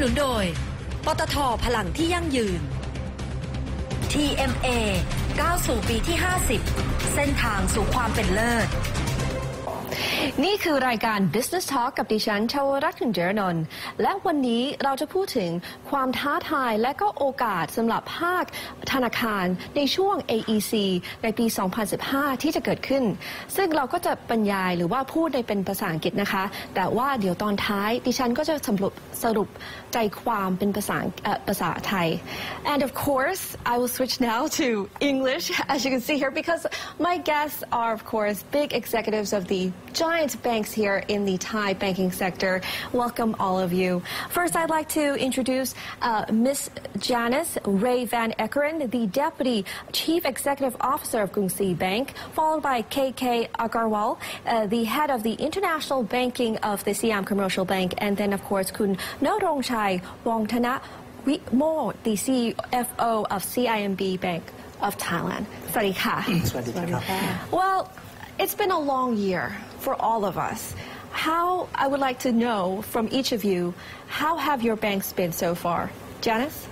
นุนโดยปตท.พลังที่ยั่งยืน TMA ก้าวสู่ปีที่ 50 เส้นทางสู่ความเป็นเลิศนี่คือรายการ Business Talk กับดิฉันชวรัตน์ ขุนเจริญนนท์และวันนี้เราจะพูดถึงความท้าทายและก็โอกาสสำหรับภาคธนาคารในช่วง AEC ในปี 2015 ที่จะเกิดขึ้นซึ่งเราก็จะบรรยายหรือว่าพูดในเป็นภาษาอังกฤษนะคะแต่ว่าเดี๋ยวตอนท้ายดิฉันก็จะสรุปใจความเป็นภาษาไทย and of course I will switch now to English as you can see here because my guests are of course big executives of the giant banks here in the Thai banking sector. Welcome all of you. First, I'd like to introduce Ms. Janice Ray Van Eckeren, the Deputy Chief Executive Officer of Krungsri Bank, followed by KK Agarwal, the Head of the International Banking of the Siam Commercial Bank, and then, of course, Kun Norongchai Wongthana Witmo, the CFO of CIMB Bank of Thailand. Well, it's been a long year for all of us. I would like to know from each of you, how have your banks been so far? Janice?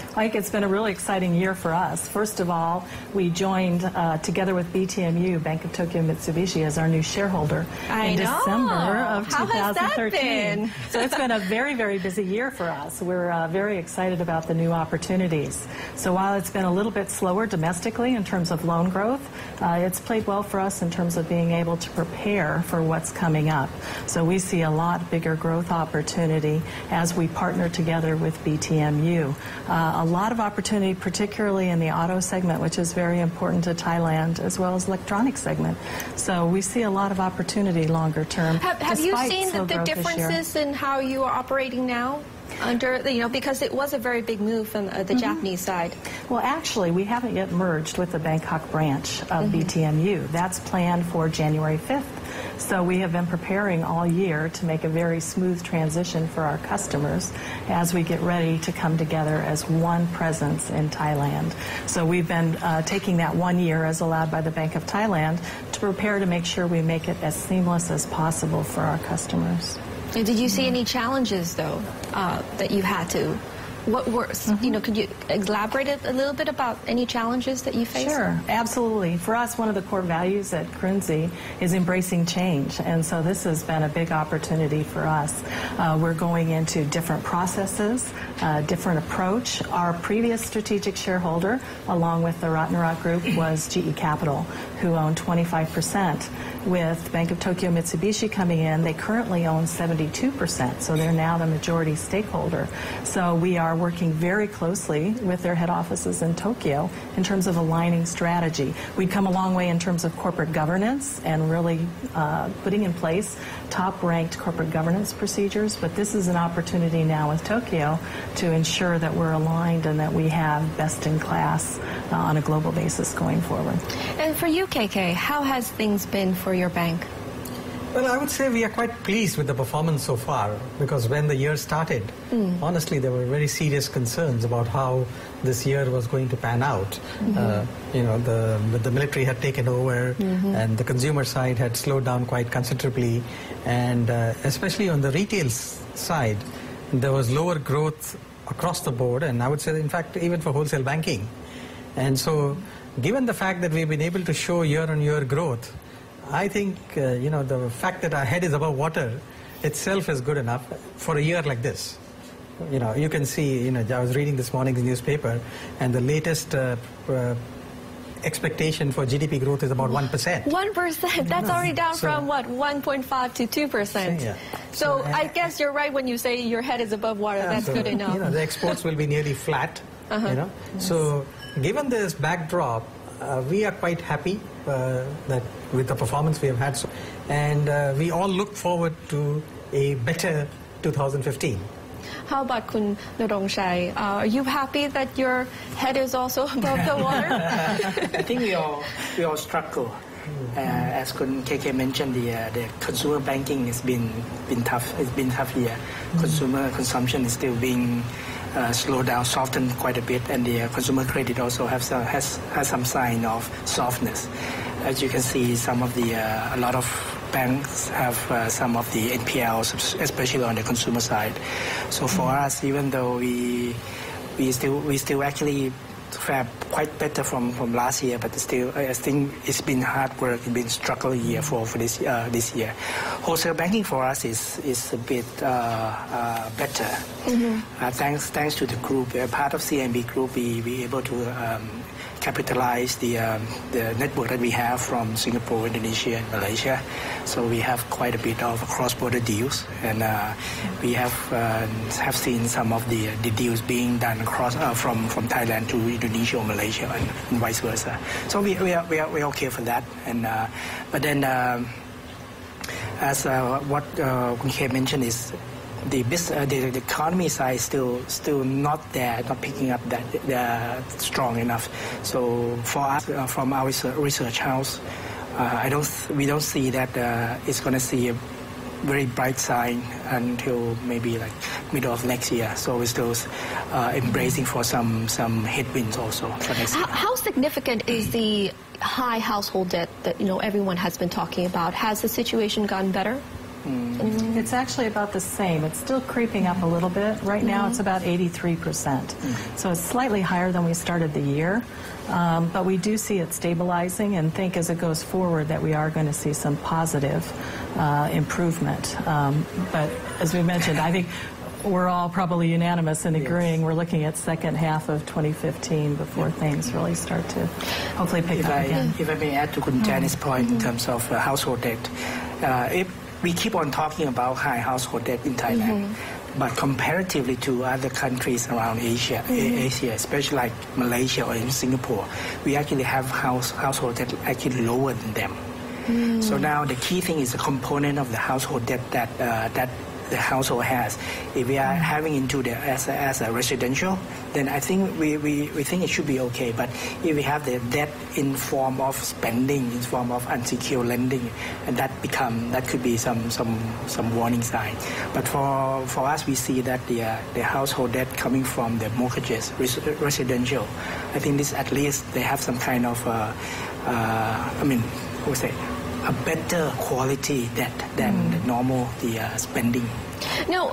I think it's been a really exciting year for us. First of all, we joined together with BTMU, Bank of Tokyo Mitsubishi, as our new shareholder in December of 2013. How has that been? So it's been a very, very busy year for us. We're very excited about the new opportunities. So while it's been a little bit slower domestically in terms of loan growth, it's played well for us in terms of being able to prepare for what's coming up. So we see a lot bigger growth opportunity as we partner together with BTMU. A lot of opportunity, particularly in the auto segment, which is very important to Thailand, as well as electronic segment. So we see a lot of opportunity longer term. Have you seen the differences in how you are operating now? Because it was a very big move from the Japanese side. Well, actually, we haven't yet merged with the Bangkok branch of BTMU. That's planned for January 5th. So we have been preparing all year to make a very smooth transition for our customers as we get ready to come together as one presence in Thailand. So we've been taking that 1 year as allowed by the Bank of Thailand to prepare to make sure we make it as seamless as possible for our customers. Did you see any challenges, though, that you had to? What were, could you elaborate a little bit about any challenges that you faced? Sure, absolutely. For us, one of the core values at Krungsri is embracing change, and so this has been a big opportunity for us. We're going into different processes, different approach. Our previous strategic shareholder, along with the Ratnarat Group, was GE Capital, who owned 25%. With Bank of Tokyo Mitsubishi coming in, they currently own 72%, so they're now the majority stakeholder. So we are working very closely with their head offices in Tokyo in terms of aligning strategy. We've come a long way in terms of corporate governance and really putting in place top-ranked corporate governance procedures, but this is an opportunity now with Tokyo to ensure that we're aligned and that we have best-in-class on a global basis going forward. And for you, KK, how has things been for your bank? Well, I would say we are quite pleased with the performance so far because when the year started, honestly, there were very serious concerns about how this year was going to pan out. The military had taken over and the consumer side had slowed down quite considerably. And especially on the retail side, there was lower growth across the board. And I would say, in fact, even for wholesale banking. And so given the fact that we've been able to show year-on-year growth, I think, the fact that our head is above water itself is good enough for a year like this. You can see, I was reading this morning's newspaper, and the latest expectation for GDP growth is about 1%. 1%? That's already down from, what, 1.5 to 2%? Yeah. So I guess you're right when you say your head is above water. That's good enough. The exports will be nearly flat, Yes. So given this backdrop, we are quite happy that with the performance we have had, and we all look forward to a better 2015. How about Kun Norongchai? Are you happy that your head is also above the water? I think we all struggle. As Kun KK mentioned, the consumer banking has been tough. It's been tough year. Consumer consumption is still being slowed down, softened quite a bit, and the consumer credit also has some sign of softness. As you can see, a lot of banks have some of the NPLs, especially on the consumer side. So for us, even though we still actually fare quite better from last year, but still I think it's been hard work, it's been struggle year for this year. Wholesale banking for us is a bit better. Thanks to the group, part of CMB group, we able to capitalize the network that we have from Singapore, Indonesia, and Malaysia. So we have quite a bit of cross-border deals, and we have seen some of the deals being done across from Thailand to Indonesia or Malaysia, and vice versa. So we are okay for that. And but then as what Kun K mentioned is, the economy side is still not there, not picking up that strong enough. So for us, from our research house, we don't see that it's going to see a very bright sign until maybe like middle of next year. So we're still embracing for some headwinds also for next year. How significant is the high household debt that everyone has been talking about? Has the situation gotten better? It's actually about the same. It's still creeping up a little bit. Right now it's about 83%. So it's slightly higher than we started the year. But we do see it stabilizing and think as it goes forward that we are going to see some positive improvement. But as we mentioned, I think we're all probably unanimous in agreeing we're looking at second half of 2015 before things really start to hopefully pick up again. If I may add to Kun Janice's point in terms of household debt, we keep on talking about high household debt in Thailand, but comparatively to other countries around Asia, especially like Malaysia or in Singapore, we actually have household debt actually lower than them. So now the key thing is the component of the household debt that the household has. If we are having into the as a residential, then I think we think it should be okay. But if we have the debt in form of spending, in form of unsecured lending, and that could be some warning sign. But for us, we see that the household debt coming from the mortgages, residential, I think this at least they have some kind of a better quality debt than the normal spending. Now,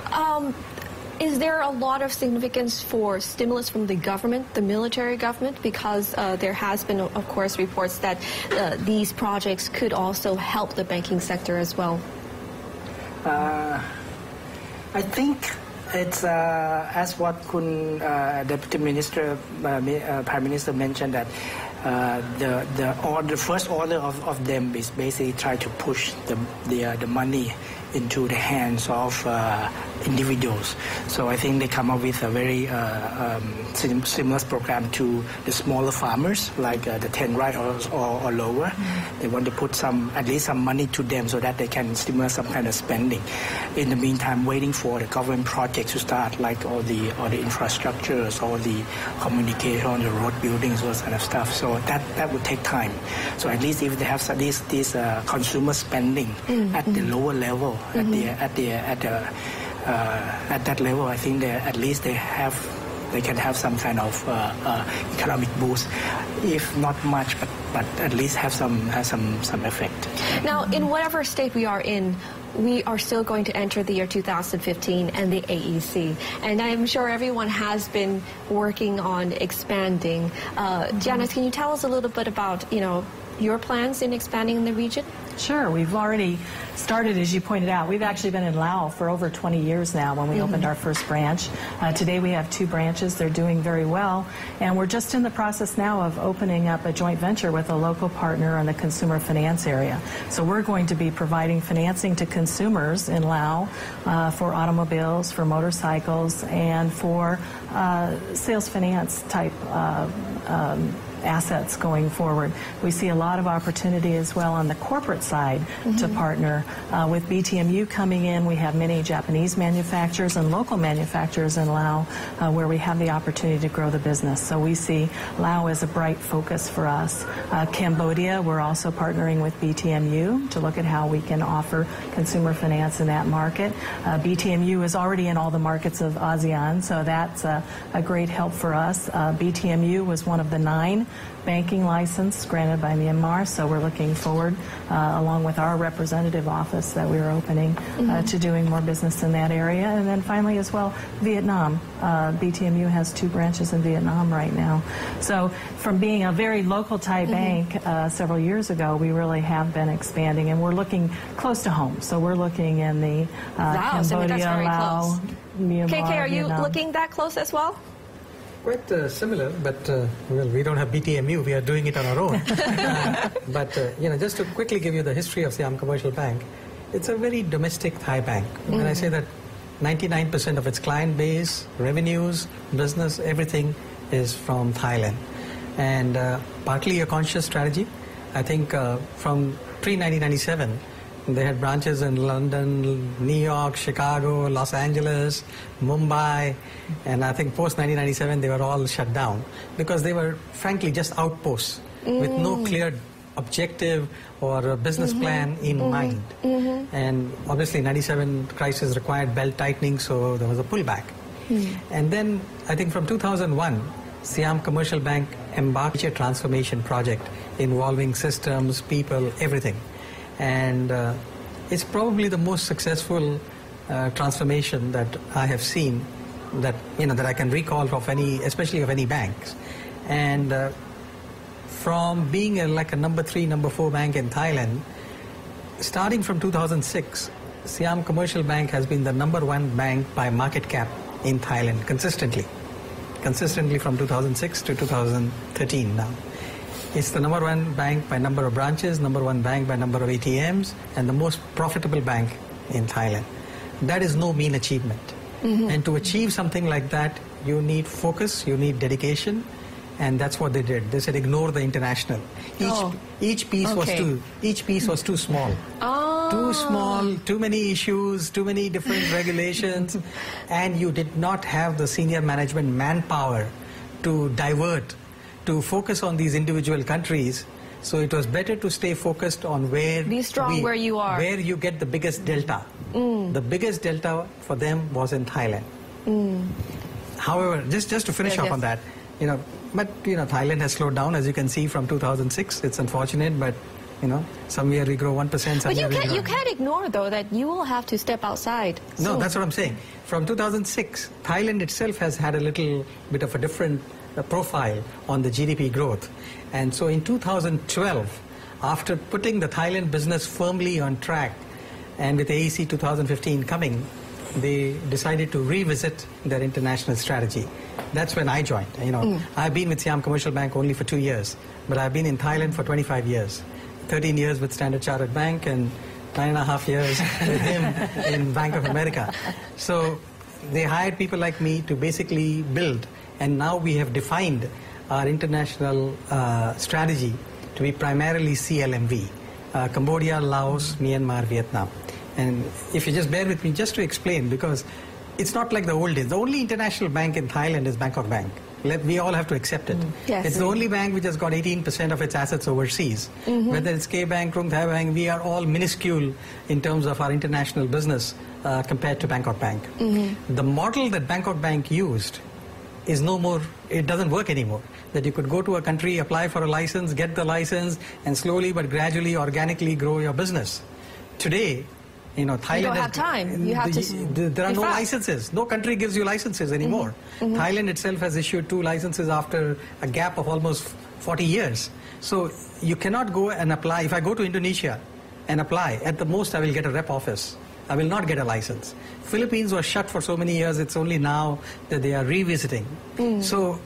is there a lot of significance for stimulus from the government, the military government? Because there has been, of course, reports that these projects could also help the banking sector as well. I think it's as what Deputy Minister, Prime Minister mentioned, that the first order of them is basically try to push the money into the hands of individuals. So I think they come up with a very stimulus program to the smaller farmers, like the 10 right or lower. They want to put at least some money to them so that they can stimulate some kind of spending. In the meantime, waiting for the government projects to start, like all the infrastructures, all the communication, the road buildings, all that kind of stuff. So that would take time. So at least if they have this consumer spending at the lower level, at that level, I think at least they can have some kind of economic boost, if not much, but at least have some effect. Now, in whatever state we are in, we are still going to enter the year 2015 and the AEC, and I'm sure everyone has been working on expanding. Janice, can you tell us a little bit about your plans in expanding in the region? Sure. We've already started, as you pointed out. We've actually been in Laos for over 20 years now when we opened our first branch. Today we have 2 branches. They're doing very well. And we're just in the process now of opening up a joint venture with a local partner in the consumer finance area. So we're going to be providing financing to consumers in Laos for automobiles, for motorcycles, and for sales finance type assets going forward. We see a lot of opportunity as well on the corporate side to partner. With BTMU coming in, we have many Japanese manufacturers and local manufacturers in Laos where we have the opportunity to grow the business. So we see Laos as a bright focus for us. Cambodia, we're also partnering with BTMU to look at how we can offer consumer finance in that market. BTMU is already in all the markets of ASEAN, so that's a great help for us. BTMU was one of the 9 banking license granted by Myanmar, so we're looking forward, along with our representative office that we're opening, to doing more business in that area. And then finally as well, Vietnam. BTMU has 2 branches in Vietnam right now. So from being a very local Thai bank several years ago, we really have been expanding, and we're looking close to home. So we're looking in the Cambodia, Laos, Myanmar, KK, are you Vietnam. looking that close as well? Quite similar, but well, we don't have BTMU. We are doing it on our own. But just to quickly give you the history of Siam Commercial Bank, it's a very domestic Thai bank. When I say that 99% of its client base, revenues, business, everything is from Thailand, and partly a conscious strategy. I think from pre-1997. They had branches in London, New York, Chicago, Los Angeles, Mumbai, and I think post-1997 they were all shut down because they were frankly just outposts with no clear objective or a business plan in mind. And obviously 97 crisis required belt tightening, so there was a pullback. And then I think from 2001, Siam Commercial Bank embarked on a transformation project involving systems, people, everything. And it's probably the most successful transformation that I have seen, that that I can recall of any, especially of any banks. And from being like a number 3, number 4 bank in Thailand, starting from 2006, Siam Commercial Bank has been the number 1 bank by market cap in Thailand consistently from 2006 to 2013 now. It's the number 1 bank by number of branches, number 1 bank by number of ATMs, and the most profitable bank in Thailand. That is no mean achievement. And to achieve something like that, you need focus, you need dedication, and that's what they did. They said ignore the international. Each piece was too small. Too small, too many issues, too many different regulations, and you did not have the senior management manpower to divert, to focus on these individual countries. So it was better to stay focused on where be strong where you are, where you get the biggest delta. The biggest delta for them was in Thailand. However, just to finish off on that, Thailand has slowed down, as you can see, from 2006. It's unfortunate, but some year we grow 1%. But you can't ignore, though, that you will have to step outside. No, that's what I'm saying. From 2006, Thailand itself has had a little bit of a different profile on the GDP growth. And so in 2012, after putting the Thailand business firmly on track, and with AEC 2015 coming, they decided to revisit their international strategy. That's when I joined. I've been with Siam Commercial Bank only for 2 years, but I've been in Thailand for 25 years. 13 years with Standard Chartered Bank and 9.5 years with him in Bank of America. So they hired people like me to basically build, and now we have defined our international strategy to be primarily CLMV, Cambodia, Laos, Myanmar, Vietnam. And if you just bear with me just to explain, because it's not like the old days. The only international bank in Thailand is Bangkok Bank. We all have to accept it. Yes. It's the only bank which has got 18% of its assets overseas. Whether it's K-Bank, Krung Thai Bank, we are all minuscule in terms of our international business compared to Bangkok Bank. The model that Bangkok Bank used is no more, it doesn't work anymore. That you could go to a country, apply for a license, get the license, and slowly but gradually, organically grow your business. Today, Thailand, you don't have time. You have there are no licenses. No country gives you licenses anymore. Thailand itself has issued 2 licenses after a gap of almost 40 years. So you cannot go and apply. If I go to Indonesia and apply, at the most I will get a rep office. I will not get a license. Philippines was shut for so many years. It's only now that they are revisiting. So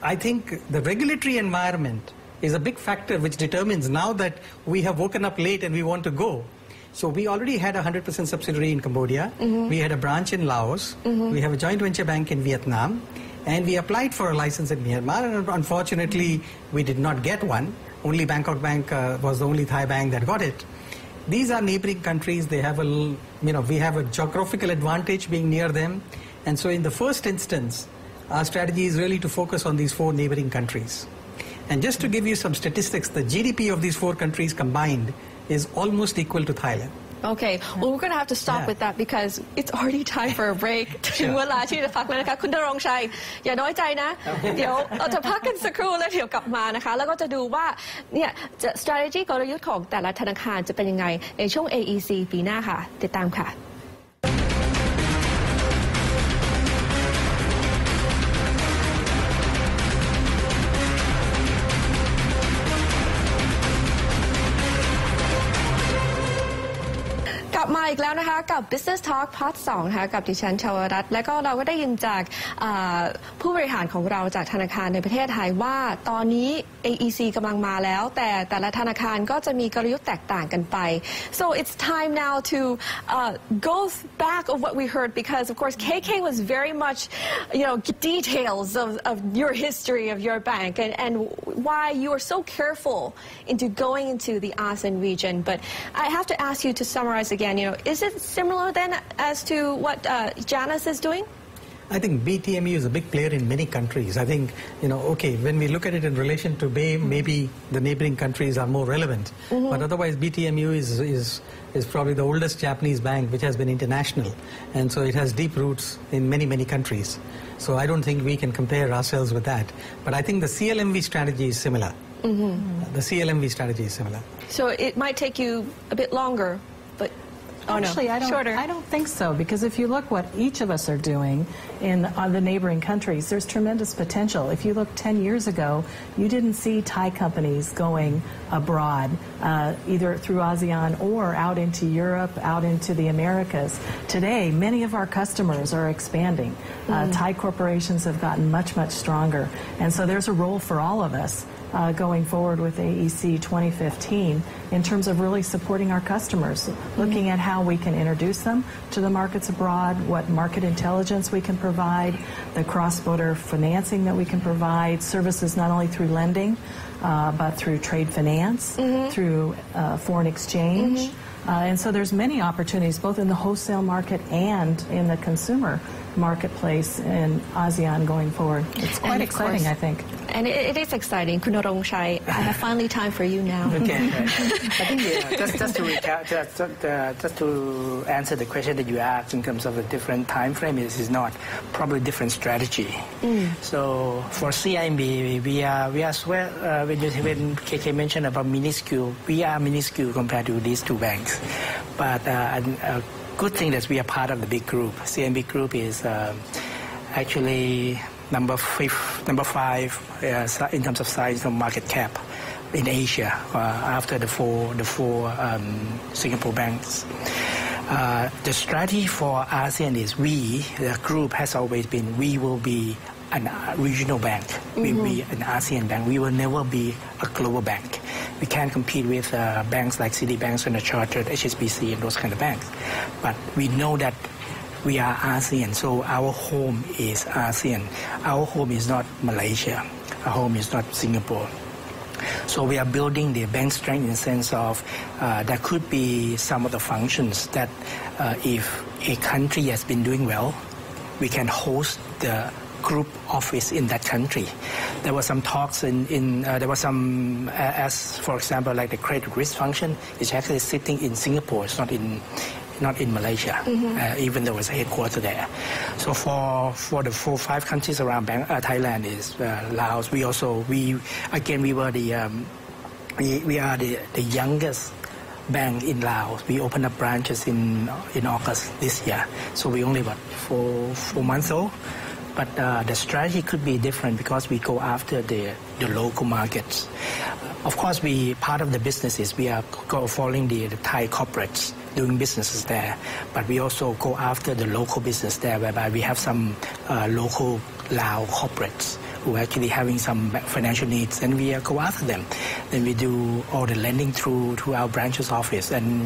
I think the regulatory environment is a big factor which determines now that we have woken up late and we want to go. So we already had a 100% subsidiary in Cambodia. We had a branch in Laos. We have a joint venture bank in Vietnam. And we applied for a license in Myanmar. And unfortunately, we did not get one. Only Bangkok Bank was the only Thai bank that got it. These are neighboring countries. They have we have a geographical advantage being near them. And so in the first instance, our strategy is really to focus on these 4 neighboring countries. And just to give you some statistics, the GDP of these 4 countries combined is almost equal to Thailand. Okay, well, we're going to have to stop with that because it's already time for a break. ถึงเวลาที่จะพักแล้วนะคะคุณณรงค์ชัยอย่าน้อยใจนะ เดี๋ยวเราจะพักกันสักครู่แล้วเดี๋ยวกลับมานะคะแล้วก็จะดูว่าเนี่ย strategy กลยุทธ์ของแต่ละธนาคารจะเป็นยังไงในช่วง AEC ปีหน้าค่ะติดตามค่ะกลับมาอีกแล้วนะคะกับ Business Talk Part 2นะคะกับดิฉันชวรัตน์และก็เราก็ได้ยินจากผู้บริหารของเราจากธนาคารในประเทศไทยว่าตอนนี้ AEC กำลังมาแล้วแต่ละธนาคารก็จะมีกลยุทธ์แตกต่างกันไป so it's time now to go back of what we heard because of course KK was very much details of your history of your bank and why you are so careful into going into the ASEAN region but I have to ask you to summarize again is it similar then as to what Janice is doing? I think BTMU is a big player in many countries. I think, okay, when we look at it in relation to BEI, maybe the neighboring countries are more relevant. But otherwise, BTMU is probably the oldest Japanese bank which has been international. And so it has deep roots in many, many countries. So I don't think we can compare ourselves with that. But I think the CLMV strategy is similar. The CLMV strategy is similar. So it might take you a bit longer, but... Actually, I don't think so, because if you look what each of us are doing in the neighboring countries, there's tremendous potential. If you look 10 years ago, you didn't see Thai companies going abroad, either through ASEAN or out into Europe, out into the Americas. Today, many of our customers are expanding. Thai corporations have gotten much, much stronger. And so there's a role for all of us going forward with AEC 2015 in terms of really supporting our customers, looking at how we can introduce them to the markets abroad, what market intelligence we can provide, the cross-border financing that we can provide, services not only through lending, but through trade finance, through foreign exchange. And so there's many opportunities both in the wholesale market and in the consumer marketplace in ASEAN going forward. It's quite exciting, I think. And it is exciting. Kun Narongchai, I have finally time for you now. Okay. I think just to recap, just to answer the question that you asked in terms of a different time frame, is not probably different strategy. So for CIMB, we are when KK mentioned about minuscule, we are minuscule compared to these two banks. But a good thing that we are part of the big group. CIMB group is actually number five in terms of size of market cap in Asia after the four Singapore banks. The strategy for ASEAN is the group has always been, we will be a regional bank. We will be an ASEAN bank. We will never be a global bank. We can't compete with banks like Citibank, Standard Chartered, HSBC, and those kind of banks. But we know that we are ASEAN, so our home is ASEAN. Our home is not Malaysia. Our home is not Singapore. So we are building the bank strength in the sense of there could be some of the functions that if a country has been doing well, we can host the group office in that country. There were some talks there was some, as for example, like the credit risk function is actually sitting in Singapore. It's not in Malaysia, even though it's a headquarters there. So for the 4-5 countries around Thailand is Laos. We are the youngest bank in Laos. We opened up branches in August this year. So we only 4 months old. But the strategy could be different because we go after the local markets. Of course, part of the business is we are following the Thai corporates doing businesses there. But we also go after the local business there, whereby we have some local Lao corporates who are actually having some financial needs, and we go after them. Then we do all the lending through our branches office, and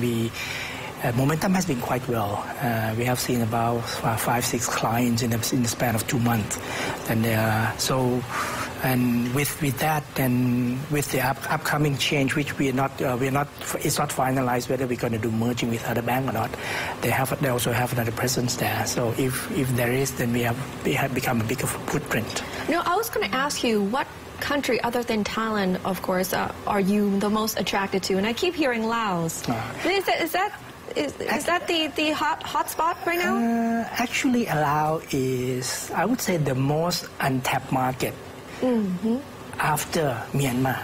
momentum has been quite well. We have seen about 5-6 clients in the span of 2 months, and with that, and with the upcoming change, which it's not finalized whether we're going to do merging with other bank or not. They also have another presence there. So if there is, then we have become a bigger footprint. I was going to ask you what country other than Thailand, of course, are you the most attracted to? And I keep hearing Laos. Is that Is that the hot spot right now? Actually, Laos is, I would say, the most untapped market after Myanmar.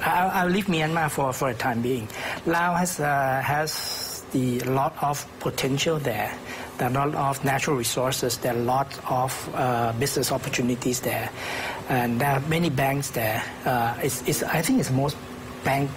I'll leave Myanmar for a time being. Laos has the lot of potential there. There are a lot of natural resources. There are a lot of business opportunities there, and there are many banks there. I think it's the most banked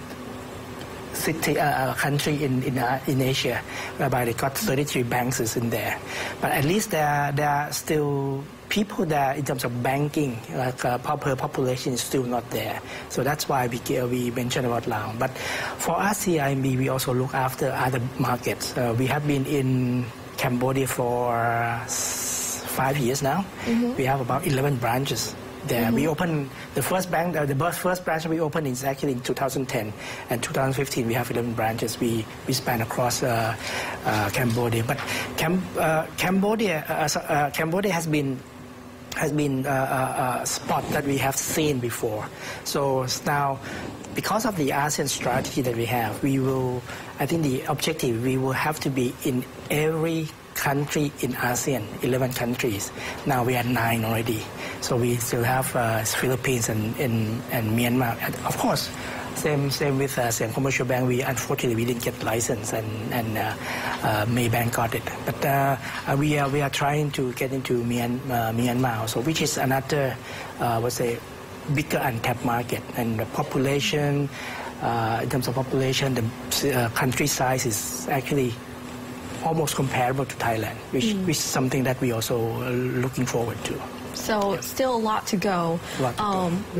country in Asia, whereby they got 33 banks is in there. But at least there are still people there in terms of banking, like per population is still not there. So that's why we mentioned about Laos. But for us here, we also look after other markets. We have been in Cambodia for 5 years now. We have about 11 branches there. We opened the first bank, the first branch we opened is actually in 2010, and 2015 we have 11 branches. We span across Cambodia, but Cambodia has been a spot that we have seen before. So now, because of the ASEAN strategy that we have, I think the objective, we will have to be in every country in ASEAN, 11 countries. Now we are 9 already. So we still have Philippines and Myanmar. And of course, same with Siam Commercial Bank. Unfortunately we didn't get license, and Maybank got it. But we are trying to get into Myanmar also, which is another, bigger untapped market. And the population, in terms of population, the country size is actually almost comparable to Thailand, which is something that we also looking forward to. So still a lot to go.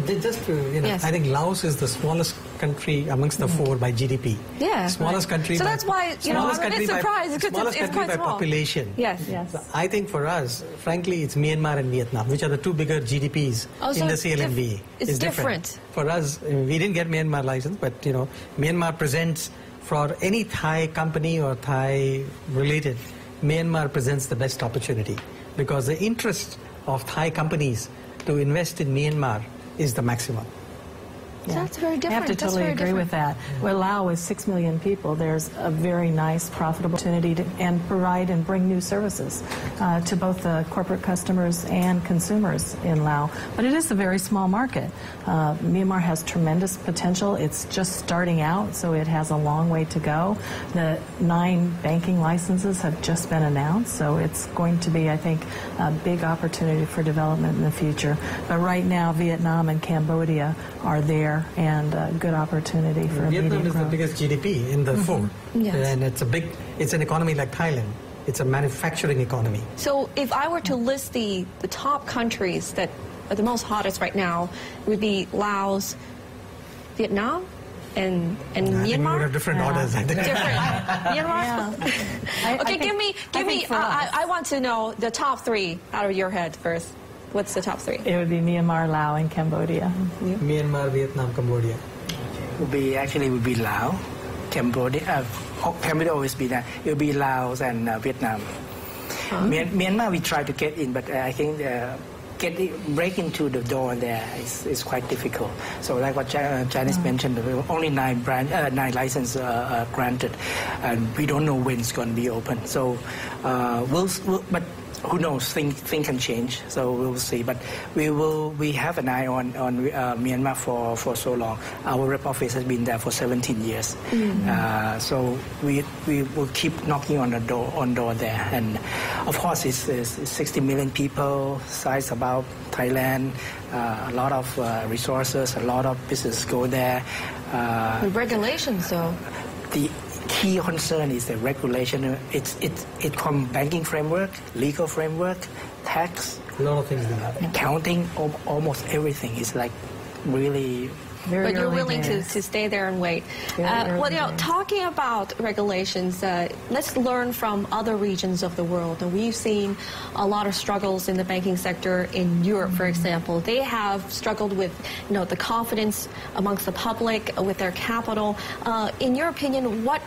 Just to, yes. I think Laos is the smallest country amongst the 4 by GDP. Yeah. Smallest country. So that's why, I'm a bit surprised because smallest it's country quite by small. population. Yes. So I think for us, frankly, it's Myanmar and Vietnam, which are the 2 bigger GDPs in the CLMV. It's different. For us, we didn't get Myanmar license, but Myanmar presents, for any Thai company or Thai related, Myanmar presents the best opportunity, because the interest of Thai companies to invest in Myanmar is the maximum. So that's very different. I have to totally agree with that. Where Laos is 6 million people, there's a very nice, profitable opportunity to provide and bring new services to both the corporate customers and consumers in Laos. But it is a very small market. Myanmar has tremendous potential. It's just starting out, so it has a long way to go. The 9 banking licenses have just been announced, so it's going to be, I think, a big opportunity for development in the future. But right now, Vietnam and Cambodia are there, and a good opportunity for Vietnam is growth. the biggest GDP in the 4. Yes. And it's an economy like Thailand. It's a manufacturing economy. So if I were to list the top countries that are the most hottest right now, it would be Laos, Vietnam, and I think we Myanmar. would have different orders. I think. Different. Myanmar. Yeah. Okay, give me. I want to know the top 3 out of your head first. What's the top 3? It would be Myanmar, Laos, and Cambodia. Myanmar, Vietnam, Cambodia. Would be Laos, Cambodia. Cambodia always be that. It will be Laos and Vietnam. Myanmar we try to get in, but I think break into the door there is quite difficult. So like what Janice mentioned, only 9 licenses granted, and we don't know when it's going to be open. So but who knows? Things can change, so we'll see. But we have an eye on Myanmar for so long. Our rep office has been there for 17 years, so we will keep knocking on the door there. And of course, it's 60 million people, size about Thailand, a lot of resources, a lot of business go there. The regulations, though. The key concern is the regulation. It comes banking framework, legal framework, tax, A lot of things do that. accounting, almost everything is like really. Very But you're early willing days. to stay there and wait. early days. Talking about regulations, let's learn from other regions of the world. And we've seen a lot of struggles in the banking sector in Europe, for example. They have struggled with, the confidence amongst the public, with their capital. In your opinion, what,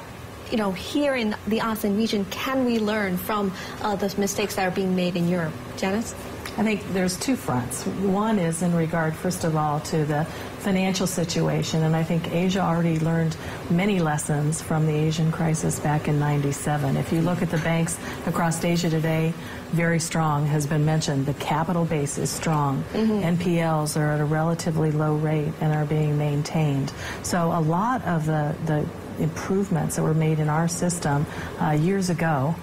here in the ASEAN region, can we learn from the mistakes that are being made in Europe? Janice? I think there's two fronts. One is in regard, first of all, to the financial situation, and I think Asia already learned many lessons from the Asian crisis back in '97. If you look at the banks across Asia today, very strong has been mentioned. The capital base is strong. NPLs are at a relatively low rate and are being maintained. So a lot of the improvements that were made in our system years ago,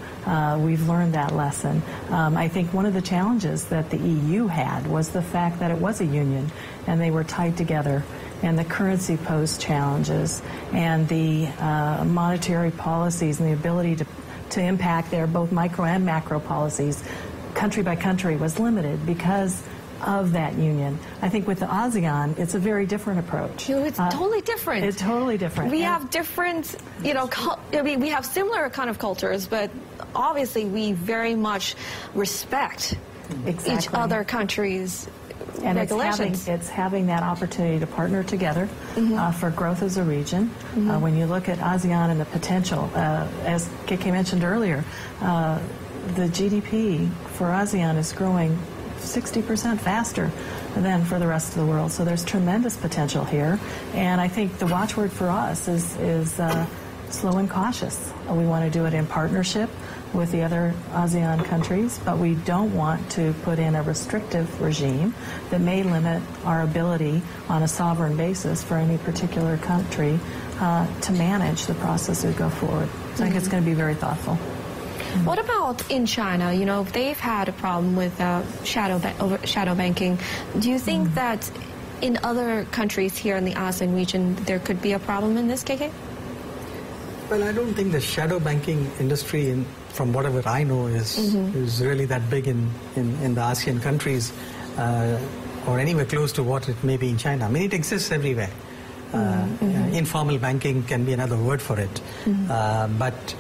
we've learned that lesson. I think one of the challenges that the EU had was the fact that it was a union and they were tied together, and the currency posed challenges, and the monetary policies and the ability to impact their both micro and macro policies country by country was limited because of that union. I think with the ASEAN, it's a very different approach. It's totally different. It's totally different. We have different, we have similar kind of cultures, but obviously we very much respect each other countries' and regulations. It's having that opportunity to partner together for growth as a region. When you look at ASEAN and the potential, as KK mentioned earlier, the GDP for ASEAN is growing 60% faster than for the rest of the world. So there's tremendous potential here. And I think the watchword for us is slow and cautious. We want to do it in partnership with the other ASEAN countries, but we don't want to put in a restrictive regime that may limit our ability on a sovereign basis for any particular country to manage the process as we go forward. So I think it's going to be very thoughtful. What about in China? They've had a problem with shadow banking. Do you think that in other countries here in the ASEAN region there could be a problem in this, KK? Well, I don't think the shadow banking industry, from whatever I know, is really that big in the ASEAN countries or anywhere close to what it may be in China. I mean, it exists everywhere. Informal banking can be another word for it. But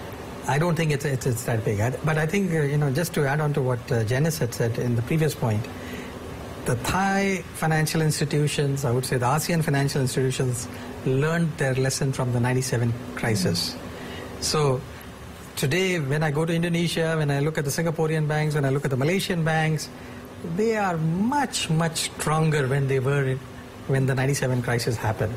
I don't think it's that big. But I think, just to add on to what Janice had said in the previous point, the Thai financial institutions, I would say the ASEAN financial institutions, learned their lesson from the '97 crisis. So today, when I go to Indonesia, when I look at the Singaporean banks, when I look at the Malaysian banks, they are much, much stronger when they were when the '97 crisis happened.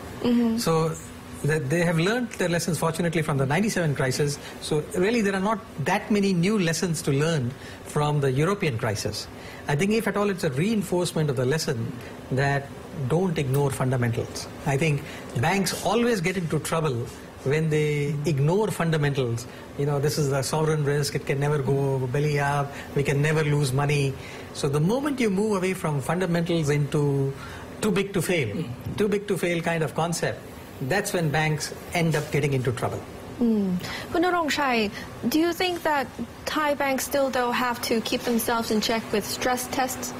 So they have learned their lessons, fortunately, from the '97 crisis. So really, there are not that many new lessons to learn from the European crisis. I think if at all, it's a reinforcement of the lesson that don't ignore fundamentals. I think banks always get into trouble when they ignore fundamentals. This is a sovereign risk, it can never go belly up, we can never lose money. So the moment you move away from fundamentals into too big to fail kind of concept, that's when banks end up getting into trouble. Kun Narongchai, do you think that Thai banks still, though, have to keep themselves in check with stress tests?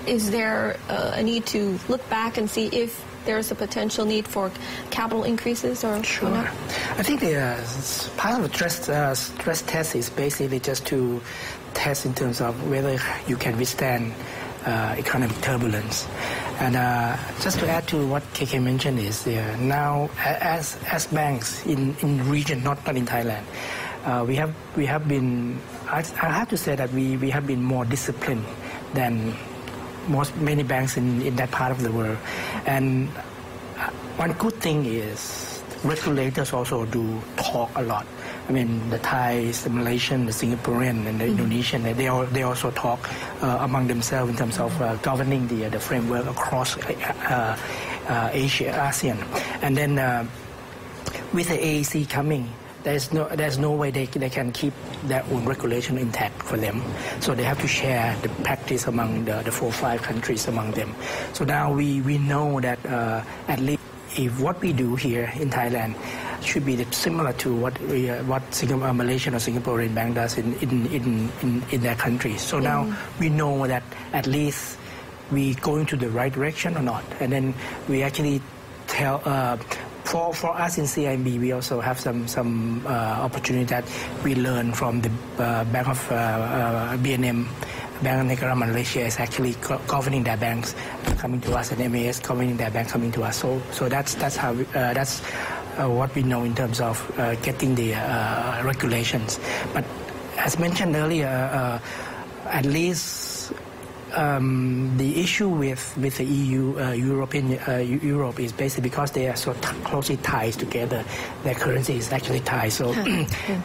Is there a need to look back and see if there's a potential need for capital increases or not? I think part of the stress test is basically just to test in terms of whether you can withstand economic turbulence. And just to add to what KK mentioned is now as banks in region, not in Thailand, we have been, I have to say that we have been more disciplined than many banks in that part of the world. And one good thing is regulators also do talk a lot. I mean, the Thais, the Malaysian, the Singaporean, and the Indonesian, they also talk among themselves in terms of governing the framework across Asia, ASEAN. And then with the AEC coming, there's no way they can keep their own regulation intact for them. So they have to share the practice among the 4 or 5 countries among them. So now we know that at least if what we do here in Thailand should be similar to what Malaysian or Singaporean bank does in their country. So now we know that at least we going to the right direction or not. And then we actually tell for us in CIMB, we also have some opportunity that we learn from the Bank of BNM. Bank of Negara Malaysia is actually governing their banks coming to us, and MAS governing their bank coming to us. So that's how that's what we know in terms of getting the regulations. But as mentioned earlier, at least The issue with the EU, Europe is basically because they are so closely tied together. Their currency is actually tied, so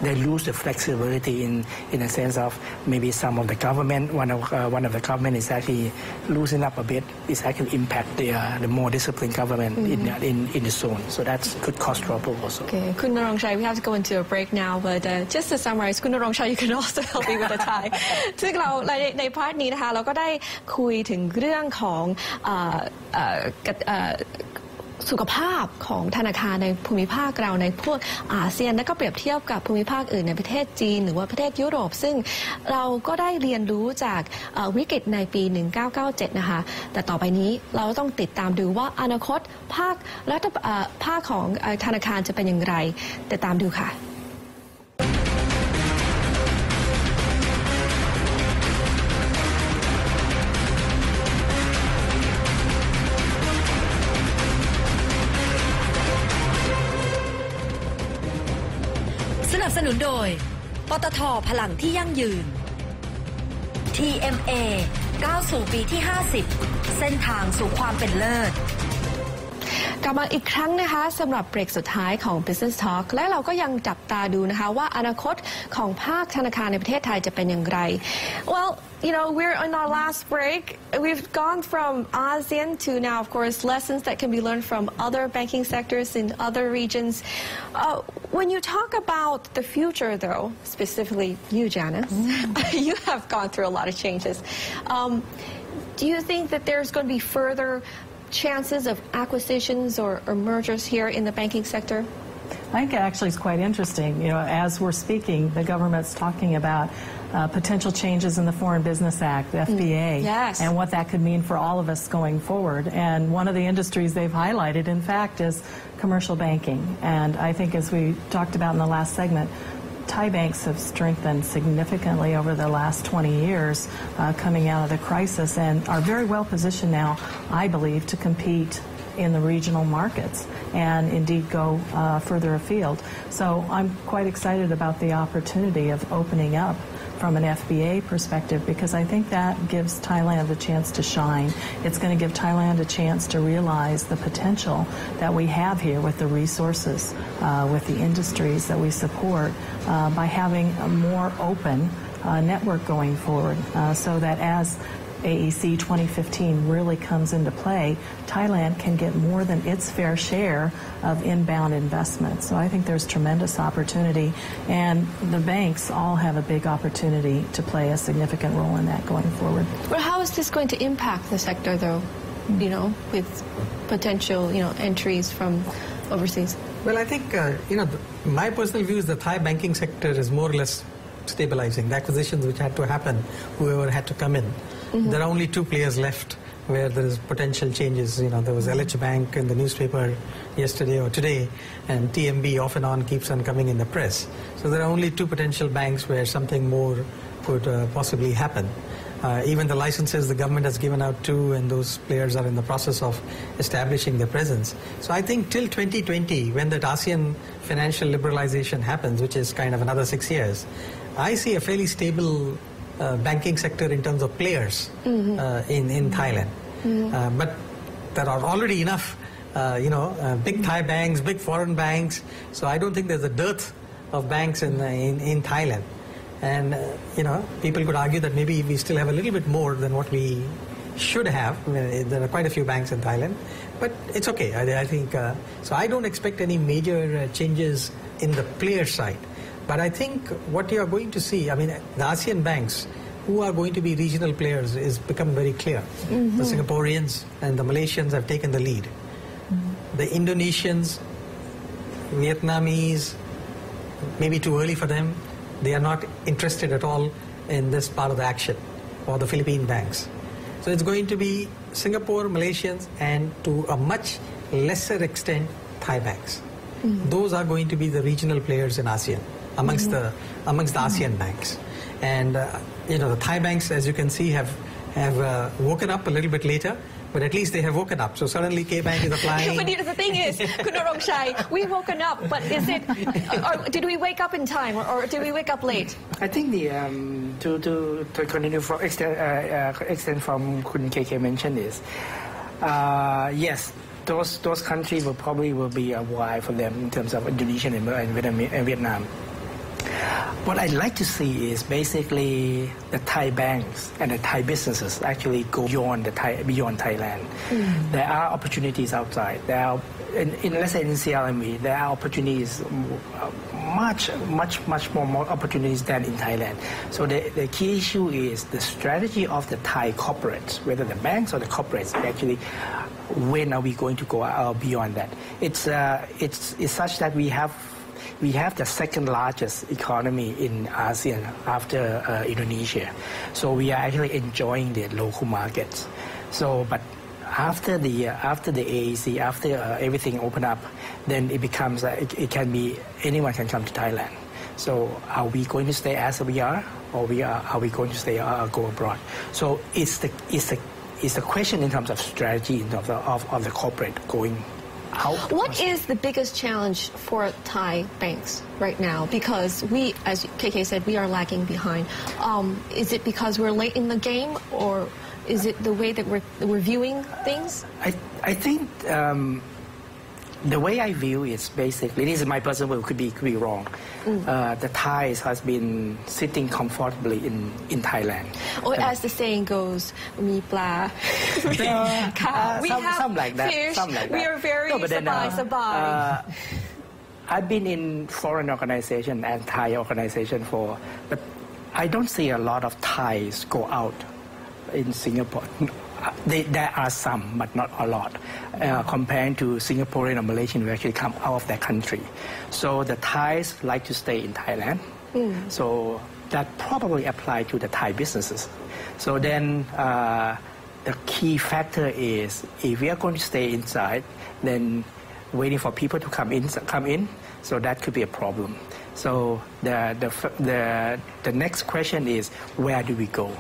they lose the flexibility in a sense of maybe some of the government. One of the government is actually losing up a bit. It's actually impact the more disciplined government in the zone. So that could cause trouble also. Okay, Kun Narongchai, we have to go into a break now, but just to summarize, Kun Narongchai, you can also help me with the Thai. ซึ่งเราในพาร์ทนี้นะคะเราก็ได้คุยถึงเรื่องของสุขภาพของธนาคารในภูมิภาคเราในพวกอาเซียนและก็เปรียบเทียบกับภูมิภาคอื่นในประเทศจีนหรือว่าประเทศยุโรปซึ่งเราก็ได้เรียนรู้จากวิกฤตในปี 1997 นะคะแต่ต่อไปนี้เราต้องติดตามดูว่าอนาคตภาคของธนาคารจะเป็นอย่างไรติดตามดูค่ะสนับสนุนโดยปตท.พลังที่ยั่งยืน TMA ก้าวสู่ปีที่ 50 เส้นทางสู่ความเป็นเลิศกลับมาอีกครั้งนะคะสำหรับเบรกสุดท้ายของ Business Talk และเราก็ยังจับตาดูนะคะว่าอนาคตของภาคธนาคารในประเทศไทยจะเป็นอย่างไร Well, you know, we're on our last break. We've gone from ASEAN to now, of course, lessons that can be learned from other banking sectors in other regions. When you talk about the future, though, specifically you, Janice, you have gone through a lot of changes. Do you think that there's going to be further chances of acquisitions or mergers here in the banking sector? I think it actually is quite interesting. You know, as we're speaking, the government's talking about potential changes in the Foreign Business Act, the FBA, yes. and what that could mean for all of us going forward. And one of the industries they've highlighted, in fact, is commercial banking. And I think as we talked about in the last segment, Thai banks have strengthened significantly over the last 20 years coming out of the crisis and are very well positioned now, I believe, to compete in the regional markets and indeed go further afield. So I'm quite excited about the opportunity of opening up from an FBA perspective because I think that gives Thailand a chance to shine. It's going to give Thailand a chance to realize the potential that we have here with the resources, with the industries that we support by having a more open network going forward so that as AEC 2015 really comes into play, Thailand can get more than its fair share of inbound investment. So I think there's tremendous opportunity, and the banks all have a big opportunity to play a significant role in that going forward. But how is this going to impact the sector, though, you know, with potential, you know, entries from overseas? Well, I think, you know, my personal view is the Thai banking sector is more or less stabilizing. The acquisitions which had to happen, whoever had to come in. There are only two players left where there is potential changes. You know, there was LH Bank in the newspaper yesterday or today, and TMB off and on keeps on coming in the press. So there are only two potential banks where something more could possibly happen. Even the licenses the government has given out too, and those players are in the process of establishing their presence. So I think till 2020, when that ASEAN financial liberalization happens, which is kind of another 6 years, I see a fairly stable banking sector in terms of players in Thailand. But there are already enough, you know, big Thai banks, big foreign banks. So I don't think there's a dearth of banks in Thailand. And, you know, people could argue that maybe we still have a little bit more than what we should have. I mean, there are quite a few banks in Thailand. But it's okay, I think. So I don't expect any major changes in the player side. But I think what you are going to see, I mean, the ASEAN banks who are going to be regional players is become very clear. The Singaporeans and the Malaysians have taken the lead. The Indonesians, Vietnamese, maybe too early for them. They are not interested at all in this part of the action, or the Philippine banks. So it's going to be Singapore, Malaysians, and to a much lesser extent, Thai banks. Those are going to be the regional players in ASEAN. Amongst the ASEAN banks, and you know, the Thai banks, as you can see, have have woken up a little bit later, but at least they have woken up. So suddenly K-Bank is applying. But the thing is, Kunarongshai, we've woken up, but is it, or did we wake up in time, or did we wake up late? I think to continue from extend from Kun KK mentioned is, yes, those countries will be a while for them in terms of Indonesia and Vietnam. What I'd like to see is basically the Thai banks and the Thai businesses actually go beyond Thailand. There are opportunities outside. There are, let's say in CLMV, there are opportunities, much more opportunities than in Thailand. So the key issue is the strategy of the Thai corporates, whether the banks or the corporates actually. When are we going to go beyond that? It's such that we have the second largest economy in ASEAN after Indonesia. So we are actually enjoying the local markets. So, but after the AEC, after everything open up, then it becomes it can be anyone can come to Thailand. So are we going to stay as we are, or are we going to stay go abroad? So it's the question in terms of strategy, in terms of the corporate going out. What is the biggest challenge for Thai banks right now? Because we, as KK said, we are lagging behind. Is it because we're late in the game, or is it the way that we're viewing things? I think the way I view is basically, this is my personal view, could be wrong. The Thais has been sitting comfortably in Thailand. Or as the saying goes, mi pla. We have some like that. fish. Some like that. We are very sabai. I've been in foreign organization and Thai organization but I don't see a lot of Thais go out in Singapore. There are some, but not a lot. Comparing to Singaporean or Malaysian who actually come out of their country. So the Thais like to stay in Thailand. So that probably applies to the Thai businesses. So then the key factor is if we are going to stay inside, then waiting for people to come in. So that could be a problem. So the next question is, where do we go?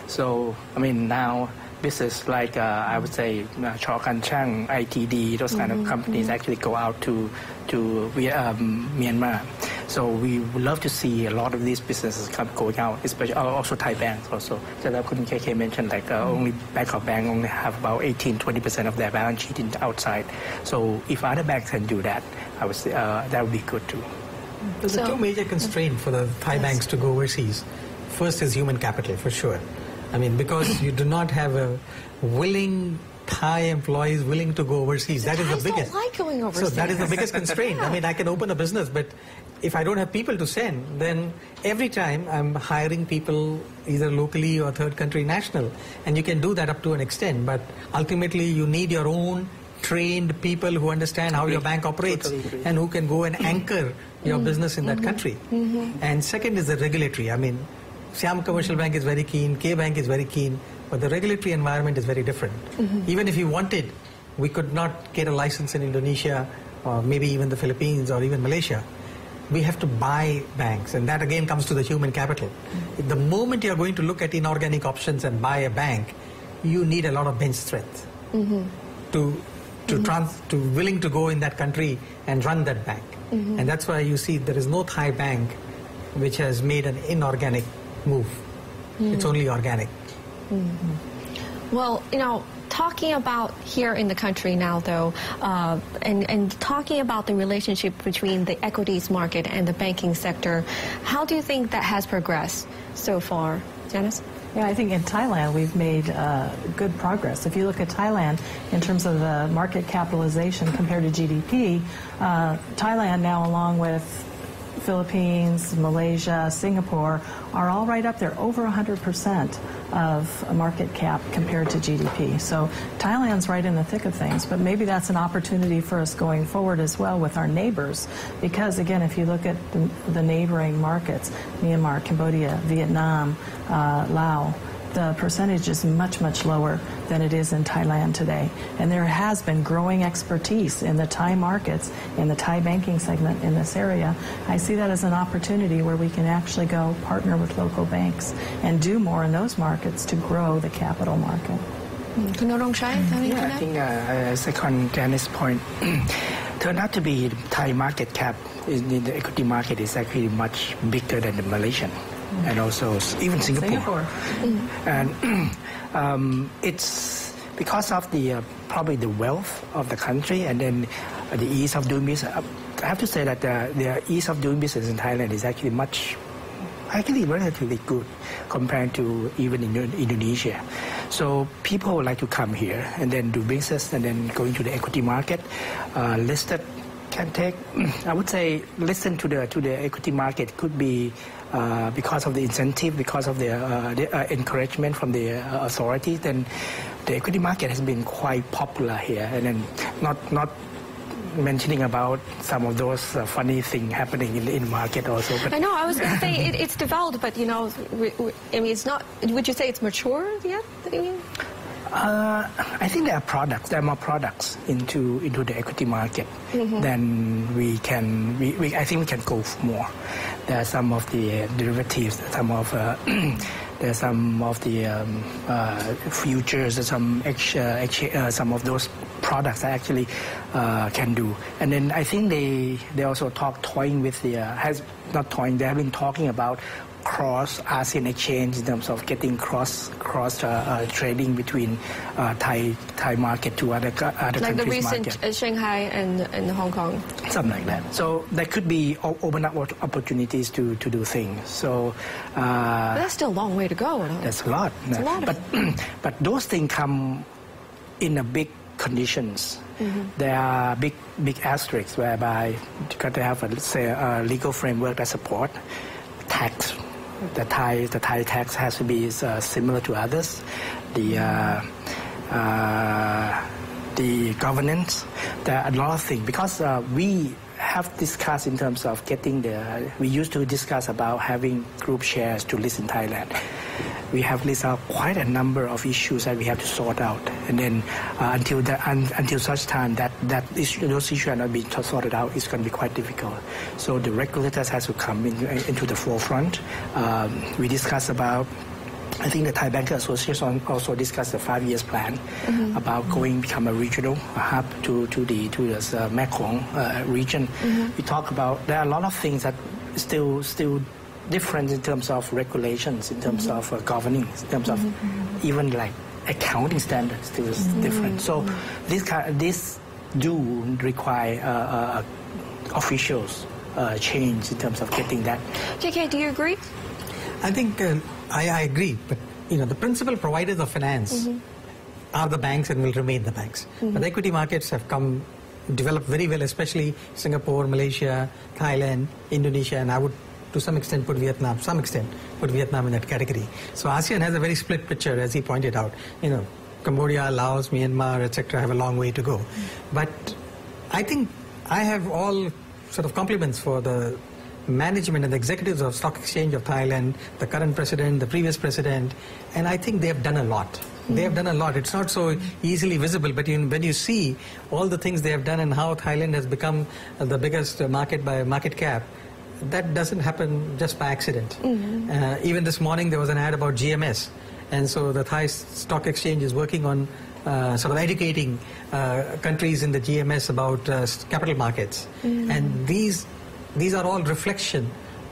So I mean now. Business like I would say Chor Kan Chang, ITD, those kind of companies actually go out to Myanmar. So we would love to see a lot of these businesses going out, especially also Thai banks also. So that Kun KK mentioned like only Bangkok Bank only have about 18-20% of their balance sheet outside. So if other banks can do that, I would say that would be good too. There's two major constraints for the Thai banks to go overseas. First is human capital, for sure. I mean, because you do not have a willing Thai employees willing to go overseas. That is the biggest. Don't like going overseas. So that is the biggest constraint. I mean, I can open a business, but if I don't have people to send, then every time I'm hiring people either locally or third country national, and you can do that up to an extent. But ultimately, you need your own trained people who understand how your bank operates and who can go and anchor your business in that country. And second is the regulatory. I mean, Siam Commercial Bank is very keen, K-Bank is very keen, but the regulatory environment is very different. Even if we wanted, we could not get a license in Indonesia or maybe even the Philippines or even Malaysia. We have to buy banks, and that again comes to the human capital. The moment you're going to look at inorganic options and buy a bank, you need a lot of bench strength to willing to go in that country and run that bank. And that's why you see there is no Thai bank which has made an inorganic move. It's only organic. Well, talking about here in the country now, though, and talking about the relationship between the equities market and the banking sector, how do you think that has progressed so far? Janice? Yeah, I think in Thailand we've made good progress. If you look at Thailand in terms of the market capitalization compared to GDP, Thailand now along with Philippines, Malaysia, Singapore are all right up there, over 100% of market cap compared to GDP. So Thailand's right in the thick of things, but maybe that's an opportunity for us going forward as well with our neighbors. Because again, if you look at the neighboring markets, Myanmar, Cambodia, Vietnam, Laos, the percentage is much, much lower than it is in Thailand today. And there has been growing expertise in the Thai markets, in the Thai banking segment in this area. I see that as an opportunity where we can actually go partner with local banks and do more in those markets to grow the capital market. I think I second Janice's point. Turned out to be Thai market cap in the equity market is actually much bigger than the Malaysian and also even Singapore. And it's because of the probably the wealth of the country and then the ease of doing business. I have to say that the ease of doing business in Thailand is actually relatively good compared to even in Indonesia. So people would like to come here and then do business and then go into the equity market. Listed can take, I would say, listen to the equity market could be because of the incentive, because of the encouragement from the authorities. Then the equity market has been quite popular here, and then not mentioning about some of those funny things happening in the market also. But I know, I was going to say it's developed, but I mean, it's not, would you say it's mature yet? I think there are more products into the equity market than we can. I think we can go for more. There are some of the derivatives, some of the futures, some of those products that actually can do. And then I think they also toying with they have been talking about cross ASEAN exchange in terms of getting cross trading between Thai market to other countries' like the recent market. Shanghai and Hong Kong. Something like that. So there could be open up opportunities to do things. So but that's still a long way to go. That's a lot. It's a lot but those things come in a big conditions. There are big asterisks whereby you got to have a legal framework that support tax. The Thai tax has to be similar to others. The governance, there are a lot of things because we have discussed in terms of getting we used to discuss about having group shares to list in Thailand. We have listed out quite a number of issues that we have to sort out, and then until such time that those issues are not being sorted out, it's going to be quite difficult. So the regulators has to come into the forefront. We discussed about. I think the Thai Banker Association also discussed the 5-year plan about become a regional hub to the Mekong region. We talk about there are a lot of things that still different in terms of regulations, in terms of governing, in terms of even like accounting standards still is different. So this do require officials change in terms of getting that. JK, do you agree? I think I agree, but the principal providers of finance are the banks and will remain the banks. But the equity markets have developed very well, especially Singapore, Malaysia, Thailand, Indonesia, and I would to some extent put Vietnam in that category. So ASEAN has a very split picture, as he pointed out. Cambodia, Laos, Myanmar, etc. have a long way to go. But I think I have all sort of compliments for the management and the executives of Stock Exchange of Thailand, the current president, the previous president, and I think they have done a lot. They have done a lot. It's not so easily visible, but when you see all the things they have done and how Thailand has become the biggest market by market cap, that doesn't happen just by accident. Even this morning there was an ad about GMS, and so the Thai Stock Exchange is working on sort of educating countries in the GMS about capital markets. And these are all reflection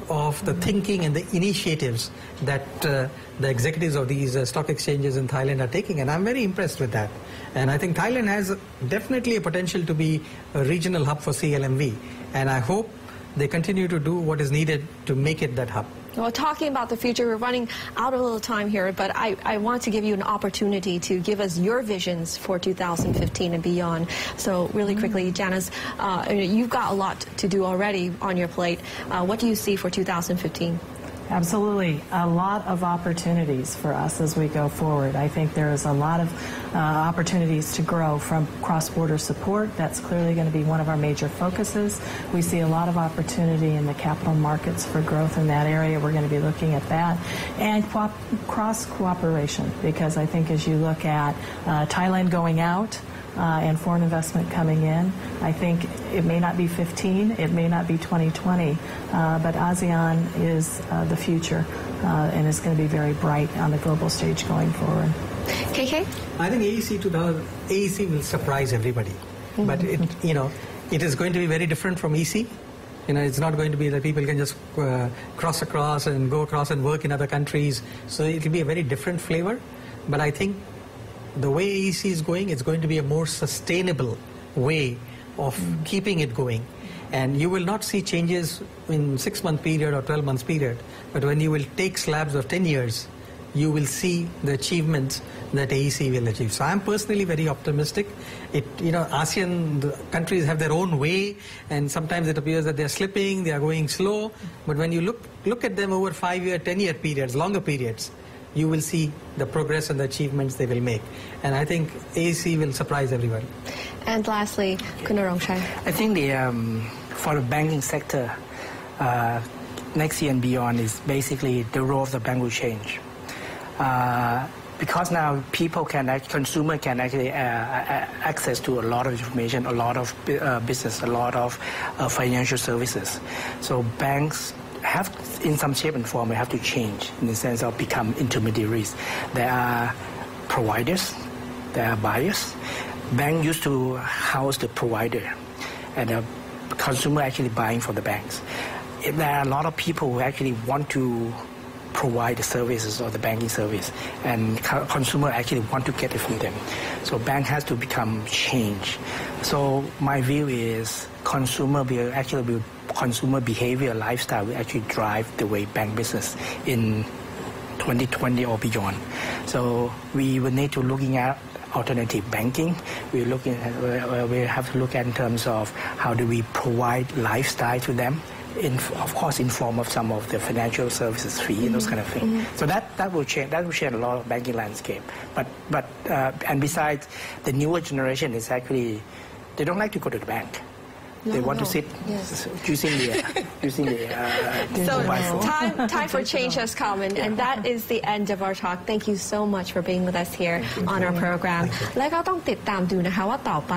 of the thinking and the initiatives that the executives of these stock exchanges in Thailand are taking, and I'm very impressed with that. And I think Thailand has definitely a potential to be a regional hub for CLMV, and I hope they continue to do what is needed to make it that hub. Well, talking about the future, we're running out of a little time here, but I want to give you an opportunity to give us your visions for 2015 and beyond. So really quickly, Janice, you've got a lot to do already on your plate. What do you see for 2015? Absolutely. A lot of opportunities for us as we go forward. I think there is a lot of opportunities to grow from cross-border support. That's clearly going to be one of our major focuses. We see a lot of opportunity in the capital markets for growth in that area. We're going to be looking at that. And cross-cooperation, because I think as you look at Thailand going out, and foreign investment coming in. I think it may not be 15, it may not be 2020, but ASEAN is the future and is going to be very bright on the global stage going forward. KK? I think AEC will surprise everybody, but it is going to be very different from EC. It's not going to be that people can just cross across and go across and work in other countries. So it will be a very different flavor, but I think the way AEC is going, it's going to be a more sustainable way of keeping it going. And you will not see changes in 6-month period or 12 months period, but when you will take slabs of 10 years, you will see the achievements that AEC will achieve. So I'm personally very optimistic. ASEAN countries have their own way, and sometimes it appears that they're slipping, they are going slow, but when you look at them over 5-year, 10-year periods, longer periods, you will see the progress and the achievements they will make. And I think AEC will surprise everyone. And lastly, Kun Narongchai. I think for the banking sector, next year and beyond is basically the role of the bank will change. Because now consumer can actually access to a lot of information, a lot of business, a lot of financial services. So banks have, in some shape and form, have to change in the sense of become intermediaries. There are providers, there are buyers. Bank used to house the provider, and the consumer actually buying from the banks. There are a lot of people who actually want to provide the services or the banking service, and consumer actually want to get it from them. So bank has to become change. So my view is consumer behavior, lifestyle will actually drive the way bank business in 2020 or beyond. So we will need to looking at alternative banking. We have to look at in terms of how do we provide lifestyle to them. Of course, in form of some of the financial services fee and those kind of things. So that will change. That will change a lot of banking landscape. And besides, the newer generation is actually they don't like to go to the bank. They want to sit using the mobile phone. Time for change has come, and that is the end of our talk. Thank you so much for being with us here on our program. และก็ต้องติดตามดูนะคะว่าต่อไป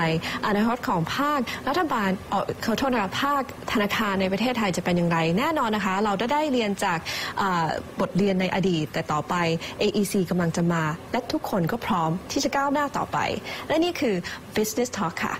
อนาคตของภาครัฐบาลขอโทษนะคะภาคธนาคารในประเทศไทยจะเป็นอย่างไรแน่นอนนะคะเราได้เรียนจากบทเรียนในอดีตแต่ต่อไป AEC กำลังจะมาและทุกคนก็พร้อมที่จะก้าวหน้าต่อไปและนี่คือ Business Talk ค่ะ